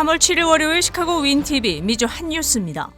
3월 7일 월요일 시카고 윈TV 미주 핫뉴스입니다.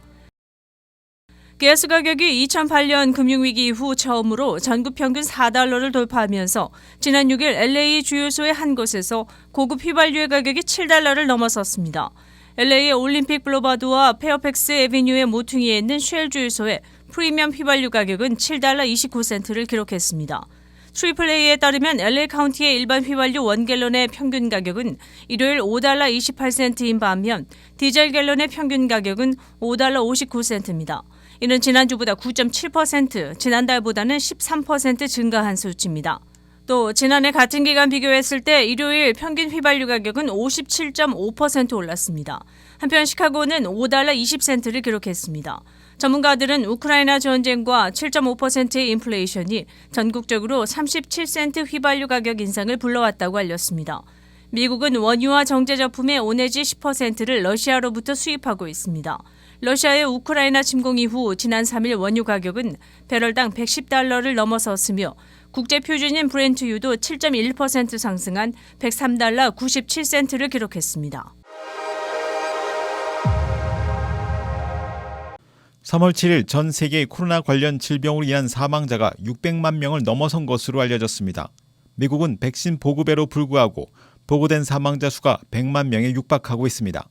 가스 가격이 2008년 금융위기 이후 처음으로 전국 평균 $4를 돌파하면서 지난 6일 LA 주요소의 한 곳에서 고급 휘발유의 가격이 $7를 넘어섰습니다. LA의 올림픽 블로바드와 페어팩스 애비뉴의 모퉁이에 있는 쉘 주유소의 프리미엄 휘발유 가격은 $7.29를 기록했습니다. AAA에 따르면 LA 카운티의 일반 휘발유 1갤런의 평균 가격은 일요일 $5.28인 반면 디젤 갤런의 평균 가격은 $5.59입니다. 이는 지난주보다 9.7%, 지난달보다는 13% 증가한 수치입니다. 또 지난해 같은 기간 비교했을 때 일요일 평균 휘발유 가격은 57.5% 올랐습니다. 한편 시카고는 $5.20를 기록했습니다. 전문가들은 우크라이나 전쟁과 7.5%의 인플레이션이 전국적으로 37센트 휘발유 가격 인상을 불러왔다고 알렸습니다. 미국은 원유와 정제제품의 5 내지 10%를 러시아로부터 수입하고 있습니다. 러시아의 우크라이나 침공 이후 지난 3일 원유 가격은 배럴당 $110를 넘어섰으며 국제 표준인 브렌트유도 7.1% 상승한 $103.97를 기록했습니다. 3월 7일 전 세계 코로나 관련 질병으로 인한 사망자가 600만 명을 넘어선 것으로 알려졌습니다. 미국은 백신 보급에도 불구하고 보고된 사망자 수가 100만 명에 육박하고 있습니다.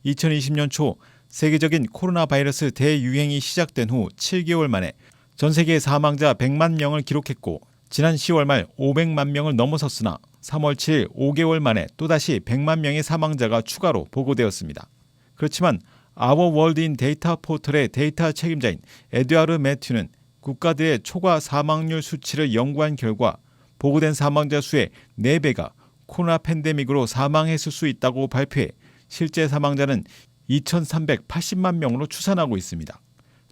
2020년 초 세계적인 코로나 바이러스 대유행이 시작된 후 7개월 만에 전 세계 사망자 100만 명을 기록했고 지난 10월 말 500만 명을 넘어섰으나 3월 7일 5개월 만에 또다시 100만 명의 사망자가 추가로 보고되었습니다. 그렇지만 아워월드인 데이터 포털의 데이터 책임자인 에드와르드 매튜는 국가들의 초과 사망률 수치를 연구한 결과 보고된 사망자 수의 4배가 코로나 팬데믹으로 사망했을 수 있다고 발표해 실제 사망자는 2,380만 명으로 추산하고 있습니다.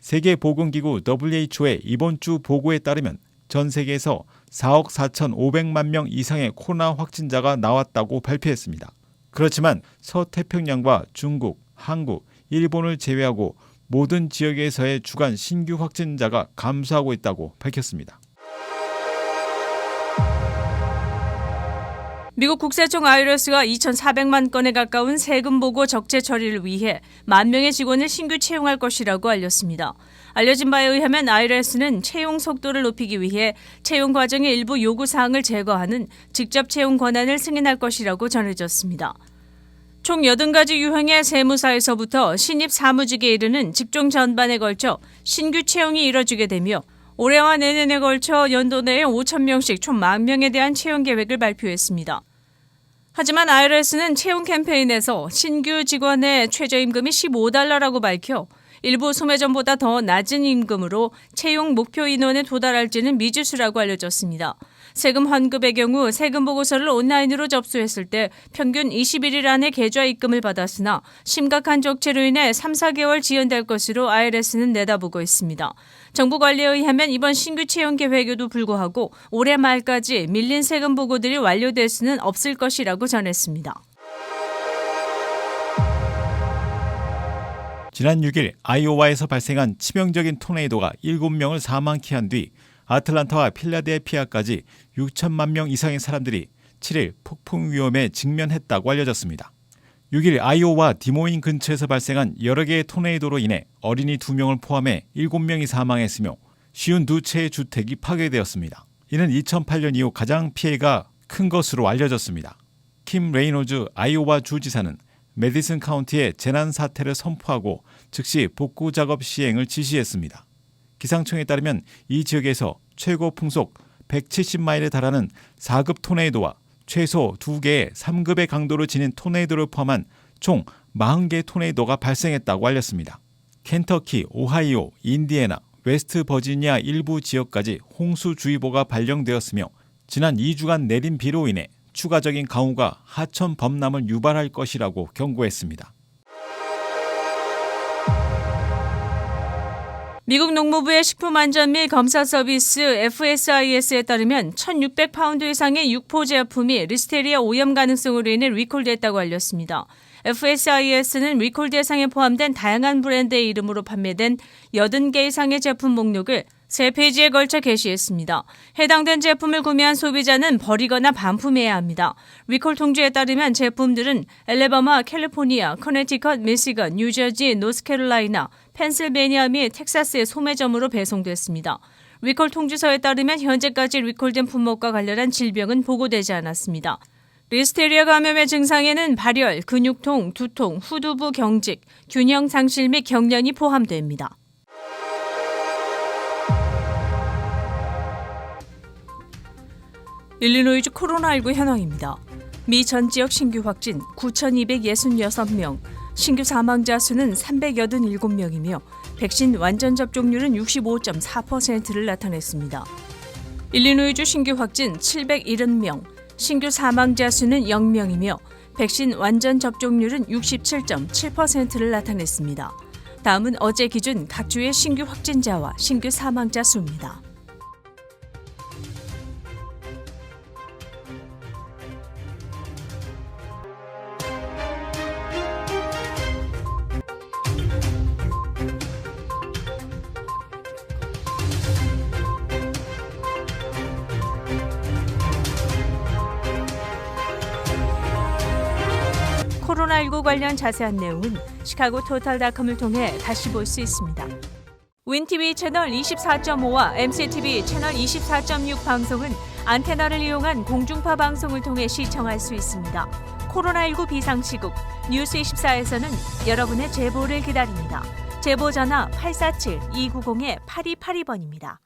세계보건기구 WHO의 이번 주 보고에 따르면 전 세계에서 4억 4,500만 명 이상의 코로나 확진자가 나왔다고 발표했습니다. 그렇지만 서태평양과 중국, 한국, 일본을 제외하고 모든 지역에서의 주간 신규 확진자가 감소하고 있다고 밝혔습니다. 미국 국세청 IRS가 2,400만 건에 가까운 세금 보고 적재 처리를 위해 10,000명의 직원을 신규 채용할 것이라고 알렸습니다. 알려진 바에 의하면 IRS는 채용 속도를 높이기 위해 채용 과정의 일부 요구사항을 제거하는 직접 채용 권한을 승인할 것이라고 전해졌습니다. 총 80가지 유형의 세무사에서부터 신입 사무직에 이르는 직종 전반에 걸쳐 신규 채용이 이뤄지게 되며 올해와 내년에 걸쳐 연도 내에 5,000명씩 총 10,000명에 대한 채용 계획을 발표했습니다. 하지만 IRS는 채용 캠페인에서 신규 직원의 최저임금이 $15라고 밝혀 일부 소매점보다 더 낮은 임금으로 채용 목표 인원에 도달할지는 미지수라고 알려졌습니다. 세금 환급의 경우 세금 보고서를 온라인으로 접수했을 때 평균 21일 안에 계좌 입금을 받았으나 심각한 적체로 인해 3-4개월 지연될 것으로 IRS는 내다보고 있습니다. 정부 관리에 의하면 이번 신규 채용 계획에도 불구하고 올해 말까지 밀린 세금 보고들이 완료될 수는 없을 것이라고 전했습니다. 지난 6일 아이오와에서 발생한 치명적인 토네이도가 7명을 사망케 한 뒤 아틀란타와 필라델피아까지 6천만 명 이상의 사람들이 7일 폭풍 위험에 직면했다고 알려졌습니다. 6일 아이오와 디모인 근처에서 발생한 여러 개의 토네이도로 인해 어린이 2명을 포함해 7명이 사망했으며 52채의 주택이 파괴되었습니다. 이는 2008년 이후 가장 피해가 큰 것으로 알려졌습니다. 킴 레이노즈 아이오와 주지사는 메디슨 카운티에 재난 사태를 선포하고 즉시 복구 작업 시행을 지시했습니다. 기상청에 따르면 이 지역에서 최고 풍속 170마일에 달하는 4급 토네이도와 최소 2개의 3급의 강도를 지닌 토네이도를 포함한 총 40개의 토네이도가 발생했다고 알렸습니다. 켄터키, 오하이오, 인디애나, 웨스트 버지니아 일부 지역까지 홍수주의보가 발령되었으며 지난 2주간 내린 비로 인해 추가적인 강우가 하천 범람을 유발할 것이라고 경고했습니다. 미국 농무부의 식품안전 및 검사 서비스 FSIS에 따르면 1,600파운드 이상의 육포 제품이 리스테리아 오염 가능성으로 인해 리콜됐다고 알렸습니다. FSIS는 리콜 대상에 포함된 다양한 브랜드의 이름으로 판매된 80개 이상의 제품 목록을 세 페이지에 걸쳐 게시했습니다. 해당된 제품을 구매한 소비자는 버리거나 반품해야 합니다. 리콜 통지에 따르면 제품들은 엘레바마, 캘리포니아, 커네티컷, 미시건, 뉴저지, 노스캐롤라이나, 펜실베니아 및 텍사스의 소매점으로 배송됐습니다. 리콜 통지서에 따르면 현재까지 리콜된 품목과 관련한 질병은 보고되지 않았습니다. 리스테리아 감염의 증상에는 발열, 근육통, 두통, 후두부 경직, 균형 상실 및 경련이 포함됩니다. 일리노이주 코로나19 현황입니다. 미 전 지역 신규 확진 9,266명, 신규 사망자 수는 387명이며 백신 완전 접종률은 65.4%를 나타냈습니다. 일리노이주 신규 확진 770명, 신규 사망자 수는 0명이며 백신 완전 접종률은 67.7%를 나타냈습니다. 다음은 어제 기준 각 주의 신규 확진자와 신규 사망자 수입니다. 코로나19 관련 자세한 내용은 시카고 토탈닷컴을 통해 다시 볼 수 있습니다. 윈TV 채널 24.5와 MCTV 채널 24.6 방송은 안테나를 이용한 공중파 방송을 통해 시청할 수 있습니다. 코로나19 비상시국 뉴스24에서는 여러분의 제보를 기다립니다. 제보 전화 847-290-8282번입니다.